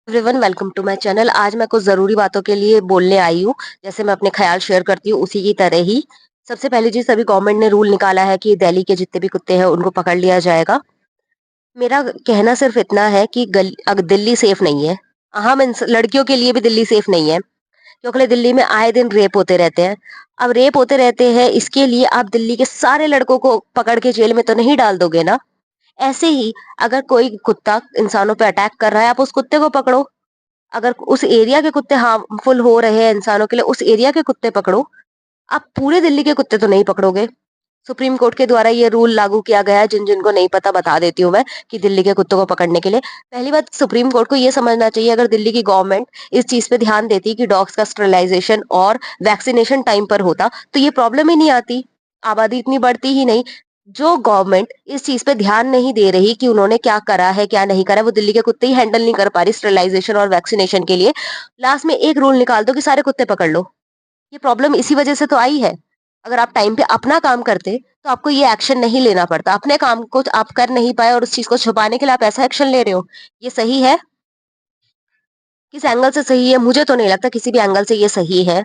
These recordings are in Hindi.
Everyone welcome to my channel. आज मैं कुछ ज़रूरी बातों के लिए बोलने आई हूँ। जैसे मैं अपने ख़्याल शेयर करती हूँ उसी की तरह ही सबसे पहली चीज़, अभी गवर्नमेंट ने रूल निकाला है कि दिल्ली के जितने भी कुत्ते हैं उनको पकड़ लिया जाएगा। मेरा कहना सिर्फ इतना है कि दिल्ली सेफ नहीं है। हम लड़कियों के लिए भी दिल्ली सेफ नहीं है, क्योंकि दिल्ली में आए दिन रेप होते रहते हैं। अब रेप होते रहते हैं, इसके लिए आप दिल्ली के सारे लड़कों को पकड़ के जेल में तो नहीं डाल दोगे ना। ऐसे ही अगर कोई कुत्ता इंसानों पे अटैक कर रहा है, आप उस कुत्ते को पकड़ो। अगर उस एरिया के कुत्ते हार्मफुल हो रहे हैं इंसानों के लिए, उस एरिया के कुत्ते पकड़ो। आप पूरे दिल्ली के कुत्ते तो नहीं पकड़ोगे। सुप्रीम कोर्ट के द्वारा ये रूल लागू किया गया है, जिनको नहीं पता बता देती हूँ मैं, कि दिल्ली के कुत्तों को पकड़ने के लिए पहली बात सुप्रीम कोर्ट को ये समझना चाहिए, अगर दिल्ली की गवर्नमेंट इस चीज पे ध्यान देती कि डॉग्स का स्टरलाइजेशन और वैक्सीनेशन टाइम पर होता तो ये प्रॉब्लम ही नहीं आती, आबादी इतनी बढ़ती ही नहीं। जो गवर्नमेंट इस चीज पे ध्यान नहीं दे रही कि उन्होंने क्या करा है क्या नहीं करा है, वो दिल्ली के कुत्ते ही हैंडल नहीं कर पा रही स्टरलाइजेशन और वैक्सीनेशन के लिए। लास्ट में एक रूल निकाल दो कि सारे कुत्ते पकड़ लो। ये प्रॉब्लम इसी वजह से तो आई है। अगर आप टाइम पे अपना काम करते तो आपको ये एक्शन नहीं लेना पड़ता। अपने काम को आप कर नहीं पाए और उस चीज को छुपाने के लिए आप ऐसा एक्शन ले रहे हो, ये सही है? किस एंगल से सही है? मुझे तो नहीं लगता किसी भी एंगल से ये सही है।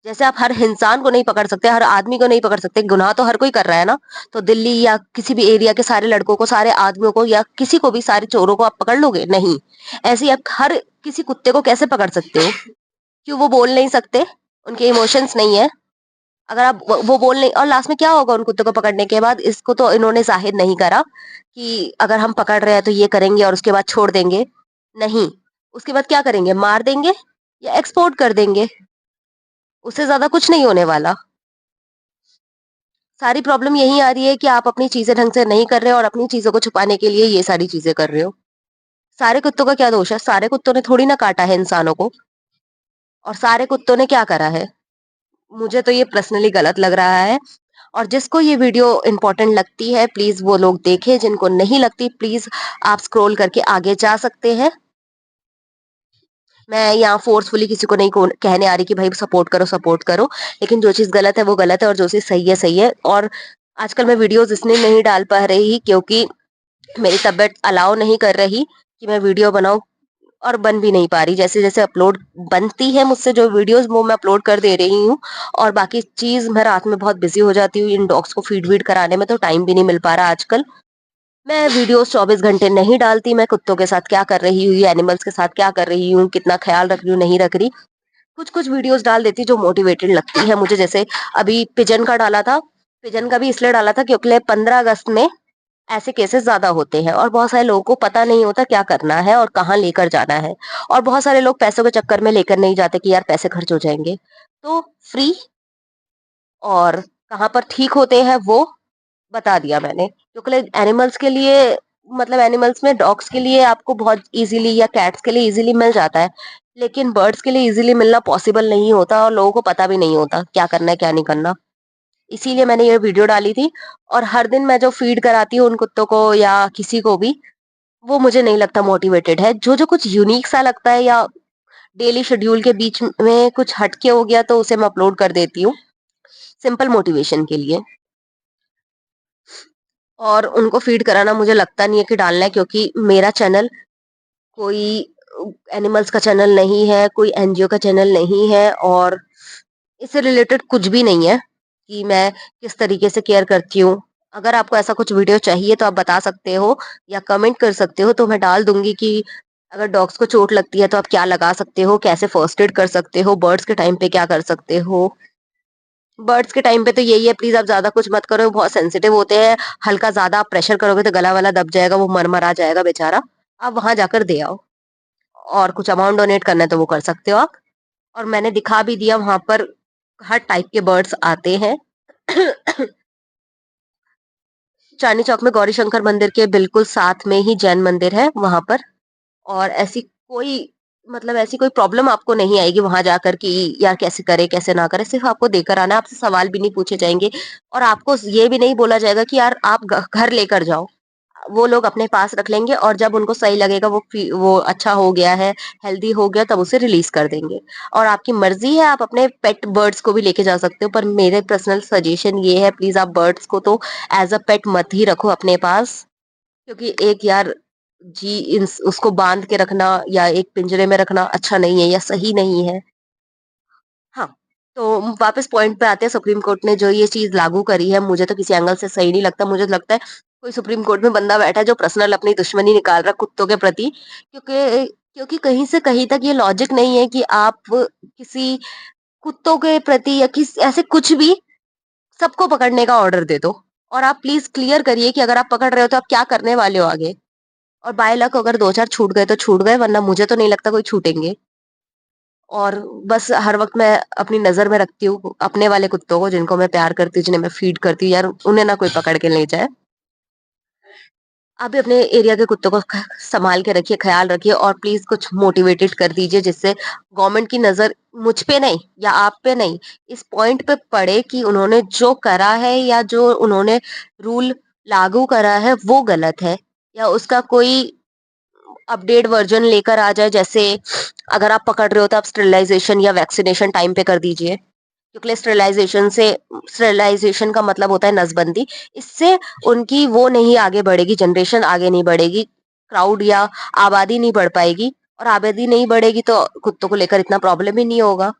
जैसे आप हर इंसान को नहीं पकड़ सकते, हर आदमी को नहीं पकड़ सकते, गुनाह तो हर कोई कर रहा है ना। तो दिल्ली या किसी भी एरिया के सारे लड़कों को, सारे आदमियों को या किसी को भी, सारे चोरों को आप पकड़ लोगे? नहीं। ऐसे ही आप हर किसी कुत्ते को कैसे पकड़ सकते हो? क्यों? वो बोल नहीं सकते? उनके इमोशंस नहीं है? अगर आप वो बोल नहीं, और लास्ट में क्या होगा उन कुत्तों को पकड़ने के बाद? इसको तो इन्होंने जाहिर नहीं करा कि अगर हम पकड़ रहे हैं तो ये करेंगे और उसके बाद छोड़ देंगे। नहीं, उसके बाद क्या करेंगे? मार देंगे या एक्सपोर्ट कर देंगे। उससे ज्यादा कुछ नहीं होने वाला। सारी प्रॉब्लम यही आ रही है कि आप अपनी चीजें ढंग से नहीं कर रहे हो और अपनी चीजों को छुपाने के लिए ये सारी चीजें कर रहे हो। सारे कुत्तों का क्या दोष है? सारे कुत्तों ने थोड़ी ना काटा है इंसानों को। और सारे कुत्तों ने क्या करा है? मुझे तो ये पर्सनली गलत लग रहा है। और जिसको ये वीडियो इंपॉर्टेंट लगती है प्लीज वो लोग देखें, जिनको नहीं लगती प्लीज आप स्क्रॉल करके आगे जा सकते हैं। मैं यहाँ फोर्सफुली किसी को नहीं कहने आ रही कि भाई सपोर्ट करो सपोर्ट करो, लेकिन जो चीज गलत है वो गलत है और जो चीज सही है सही है। और आजकल मैं वीडियोस इसलिए नहीं डाल पा रही क्योंकि मेरी तबीयत अलाउ नहीं कर रही कि मैं वीडियो बनाऊं, और बन भी नहीं पा रही। जैसे जैसे अपलोड बनती है मुझसे जो वीडियोस वो मैं अपलोड कर दे रही हूँ। और बाकी चीज मैं रात में बहुत बिजी हो जाती हूँ इन डॉग्स को फीड वीड कराने में, तो टाइम भी नहीं मिल पा रहा आजकल। मैं वीडियोस 24 घंटे नहीं डालती। मैं कुत्तों के साथ क्या कर रही हूँ, एनिमल्स के साथ क्या कर रही हूँ, कितना ख्याल रख रही हूँ नहीं रख रही, कुछ कुछ वीडियोस डाल देती जो मोटिवेटेड लगती है मुझे। जैसे अभी पिजन का डाला था। पिजन का भी इसलिए डाला था क्योंकि 15 अगस्त में ऐसे केसेस ज्यादा होते हैं और बहुत सारे लोगों को पता नहीं होता क्या करना है और कहाँ लेकर जाना है। और बहुत सारे लोग पैसों के चक्कर में लेकर नहीं जाते कि यार पैसे खर्च हो जाएंगे। तो फ्री और कहाँ पर ठीक होते हैं वो बता दिया मैंने, क्योंकि एनिमल्स के लिए, मतलब एनिमल्स में डॉग्स के लिए आपको बहुत इजीली या कैट्स के लिए इजीली मिल जाता है, लेकिन बर्ड्स के लिए इजीली मिलना पॉसिबल नहीं होता और लोगों को पता भी नहीं होता क्या करना है क्या नहीं करना। इसीलिए मैंने ये वीडियो डाली थी। और हर दिन मैं जो फीड कराती हूँ उन कुत्तों को या किसी को भी, वो मुझे नहीं लगता मोटिवेटेड है। जो जो कुछ यूनिक सा लगता है या डेली शेड्यूल के बीच में कुछ हटके हो गया तो उसे मैं अपलोड कर देती हूँ, सिंपल मोटिवेशन के लिए। और उनको फीड कराना मुझे लगता नहीं है कि डालना है, क्योंकि मेरा चैनल कोई एनिमल्स का चैनल नहीं है, कोई एनजीओ का चैनल नहीं है, और इससे रिलेटेड कुछ भी नहीं है कि मैं किस तरीके से केयर करती हूँ। अगर आपको ऐसा कुछ वीडियो चाहिए तो आप बता सकते हो या कमेंट कर सकते हो, तो मैं डाल दूंगी कि अगर डॉग्स को चोट लगती है तो आप क्या लगा सकते हो, कैसे फर्स्ट एड कर सकते हो, बर्ड्स के टाइम पे क्या कर सकते हो। बर्ड्स के टाइम पे तो यही है, प्लीज आप ज्यादा कुछ मत करो, बहुत सेंसिटिव होते हैं। हल्का ज्यादा आप प्रेशर करोगे तो गला वाला दब जाएगा, वो मरमरा जाएगा बेचारा। आप वहां जाकर दे आओ। और कुछ अमाउंट डोनेट करना है तो वो कर सकते हो आप। और मैंने दिखा भी दिया वहां पर हर टाइप के बर्ड्स आते हैं। चांदनी चौक में गौरी शंकर मंदिर के बिल्कुल साथ में ही जैन मंदिर है वहां पर। और ऐसी कोई, मतलब ऐसी कोई प्रॉब्लम आपको नहीं आएगी वहां जाकर कि यार कैसे करे कैसे ना करे। सिर्फ आपको देकर आना है, आपसे सवाल भी नहीं पूछे जाएंगे। और आपको ये भी नहीं बोला जाएगा कि यार आप घर लेकर जाओ। वो लोग अपने पास रख लेंगे और जब उनको सही लगेगा, वो अच्छा हो गया है, हेल्दी हो गया, तब उसे रिलीज कर देंगे। और आपकी मर्जी है, आप अपने पेट बर्ड्स को भी लेके जा सकते हो, पर मेरे पर्सनल सजेशन ये है प्लीज आप बर्ड्स को तो एज अ पेट मत ही रखो अपने पास। क्योंकि एक यार जी इंस उसको बाँध के रखना या एक पिंजरे में रखना अच्छा नहीं है या सही नहीं है। हाँ, तो वापस पॉइंट पे आते हैं सुप्रीम कोर्ट ने जो ये चीज़ लागू करी है, मुझे तो किसी एंगल से सही नहीं लगता। मुझे तो लगता है कोई सुप्रीम कोर्ट में बंदा बैठा है जो पर्सनल अपनी दुश्मनी निकाल रहा है कुत्तों के प्रति क्योंकि कहीं से कहीं तक ये लॉजिक नहीं है कि आप किसी कुत्तों के प्रति या ऐसे कुछ भी सबको पकड़ने का ऑर्डर दे दो और आप प्लीज़ क्लियर करिए कि अगर आप पकड़ रहे हो तो आप क्या करने वाले हो आगे? और बाय लक अगर 2-4 छूट गए तो छूट गए वरना मुझे तो नहीं लगता कोई छूटेंगे। और बस हर वक़्त मैं अपनी नज़र में रखती हूँ अपने वाले कुत्तों को जिनको मैं प्यार करती हूँ, जिन्हें मैं फ़ीड करती हूँ यार उन्हें ना कोई पकड़ के ले जाए। आप भी अपने एरिया के कुत्तों को ख सँभाल के रखिए, ख़्याल रखिए और प्लीज़ कुछ मोटिवेटेड कर दीजिए जिससे गवर्नमेंट की नज़र मुझ पे नहीं या आप पे नहीं, इस पॉइंट पे पड़े कि उन्होंने जो करा है या जो उन्होंने रूल लागू करा है वो गलत है या उसका कोई अपडेट वर्ज़न लेकर आ जाए जैसे अगर आप पकड़ रहे हो तो आप स्टरलाइज़ेशन या वैक्सीनेशन टाइम पे कर दीजिए। क्योंकि स्टरलाइज़ेशन का मतलब होता है नसबंदी। इससे उनकी वो नहीं आगे बढ़ेगी, जनरेशन आगे नहीं बढ़ेगी, क्राउड या आबादी नहीं बढ़ पाएगी और आबादी नहीं बढ़ेगी तो कुत्तों को लेकर इतना प्रॉब्लम ही नहीं होगा।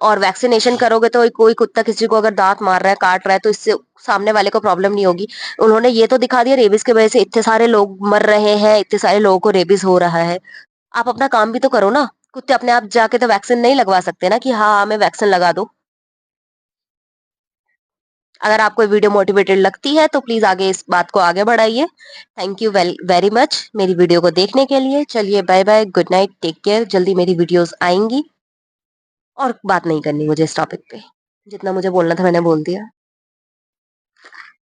और वैक्सीनेशन करोगे तो कोई कुत्ता किसी को अगर दाँत मार रहा है, काट रहा है तो इससे सामने वाले को प्रॉब्लम नहीं होगी। उन्होंने ये तो दिखा दिया रेबीज़ की वजह से इतने सारे लोग मर रहे हैं, इतने सारे लोगों को रेबीज़ हो रहा है। आप अपना काम भी तो करो ना। कुत्ते अपने आप जाके तो वैक्सीन नहीं लगवा सकते ना कि हाँ, हमें वैक्सीन लगा दो। अगर आपको ये वीडियो मोटिवेटेड लगती है तो प्लीज़ आगे इस बात को आगे बढ़ाइए। थैंक यू वेरी मच मेरी वीडियो को देखने के लिए। चलिए bye bye, good night, take care. जल्दी मेरी वीडियोज़ आएँगी और बात नहीं करनी मुझे इस टॉपिक पे। जितना मुझे बोलना था मैंने बोल दिया।